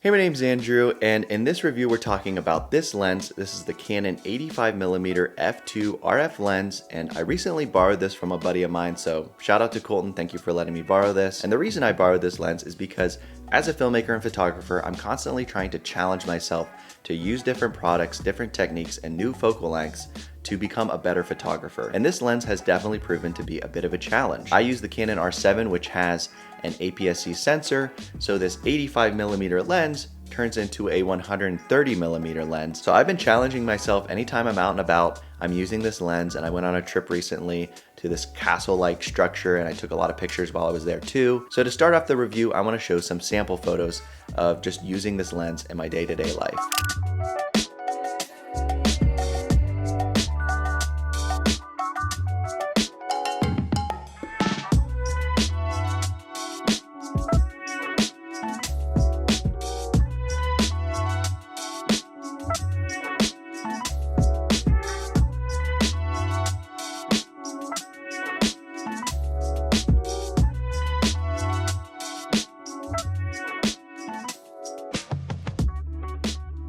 Hey, my name's Andrew, and in this review we're talking about this lens. This is the Canon 85mm f2 RF lens, and I recently borrowed this from a buddy of mine, so shout out to Colton, thank you for letting me borrow this. And the reason I borrowed this lens is because as a filmmaker and photographer, I'm constantly trying to challenge myself to use different products, different techniques, and new focal lengths to become a better photographer. And this lens has definitely proven to be a bit of a challenge. I use the Canon R7, which has an APS-C sensor, so this 85mm lens turns into a 130mm lens. So I've been challenging myself anytime I'm out and about. I'm using this lens, and I went on a trip recently to this castle-like structure, and I took a lot of pictures while I was there too. So to start off the review, I want to show some sample photos of just using this lens in my day-to-day life.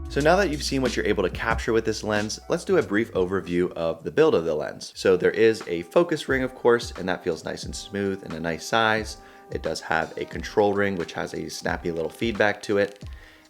So now that you've seen what you're able to capture with this lens, let's do a brief overview of the build of the lens. So there is a focus ring, of course, and that feels nice and smooth and a nice size. It does have a control ring, which has a snappy little feedback to it.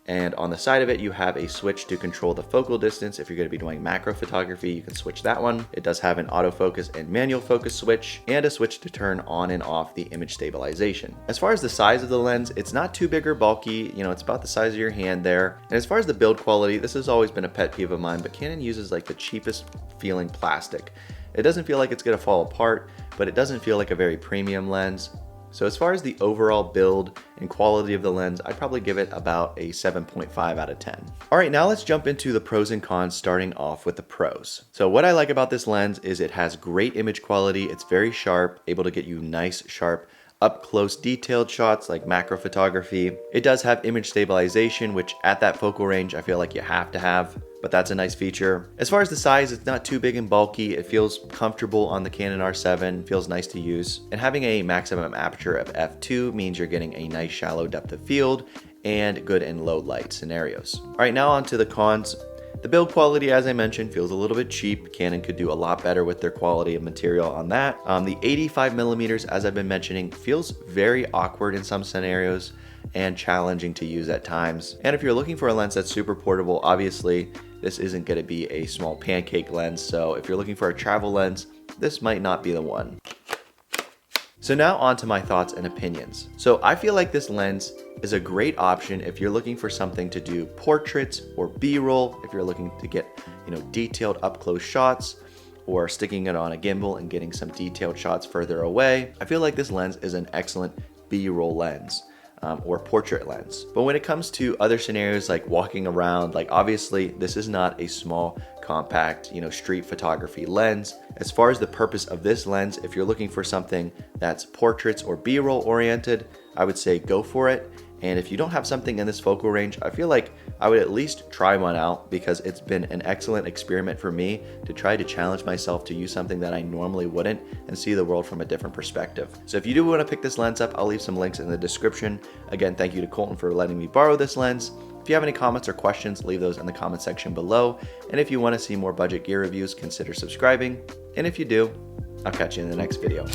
And on the side of it, you have a switch to control the focal distance. If you're going to be doing macro photography, you can switch that one. It does have an autofocus and manual focus switch, and a switch to turn on and off the image stabilization. As far as the size of the lens, it's not too big or bulky. You know, it's about the size of your hand there. And as far as the build quality, this has always been a pet peeve of mine, but Canon uses like the cheapest feeling plastic. It doesn't feel like it's going to fall apart, but it doesn't feel like a very premium lens. So as far as the overall build and quality of the lens, I'd probably give it about a 7.5 out of 10. All right, now let's jump into the pros and cons, starting off with the pros. So what I like about this lens is it has great image quality. It's very sharp, able to get you nice, sharp, up close detailed shots like macro photography. It does have image stabilization, which at that focal range, I feel like you have to have, but that's a nice feature. As far as the size, it's not too big and bulky. It feels comfortable on the Canon R7, feels nice to use. And having a maximum aperture of f2 means you're getting a nice shallow depth of field and good in low light scenarios. All right, now on to the cons. The build quality, as I mentioned, feels a little bit cheap. Canon could do a lot better with their quality of material on that. The 85mm, as I've been mentioning, feels very awkward in some scenarios and challenging to use at times. And if you're looking for a lens that's super portable, obviously this isn't going to be a small pancake lens. So if you're looking for a travel lens, this might not be the one. So now on to my thoughts and opinions. So I feel like this lens is a great option if you're looking for something to do portraits or B-roll, if you're looking to get, detailed up close shots, or sticking it on a gimbal and getting some detailed shots further away. I feel like this lens is an excellent B-roll lens. Or portrait lens. But when it comes to other scenarios like walking around, like obviously this is not a small, compact, street photography lens. As far as the purpose of this lens, if you're looking for something that's portraits or B-roll oriented, I would say go for it. And if you don't have something in this focal range, I feel like I would at least try one out, because it's been an excellent experiment for me to try to challenge myself to use something that I normally wouldn't and see the world from a different perspective. So if you do want to pick this lens up, I'll leave some links in the description. Again, thank you to Colton for letting me borrow this lens. If you have any comments or questions, leave those in the comment section below. And if you want to see more budget gear reviews, consider subscribing. And if you do, I'll catch you in the next video.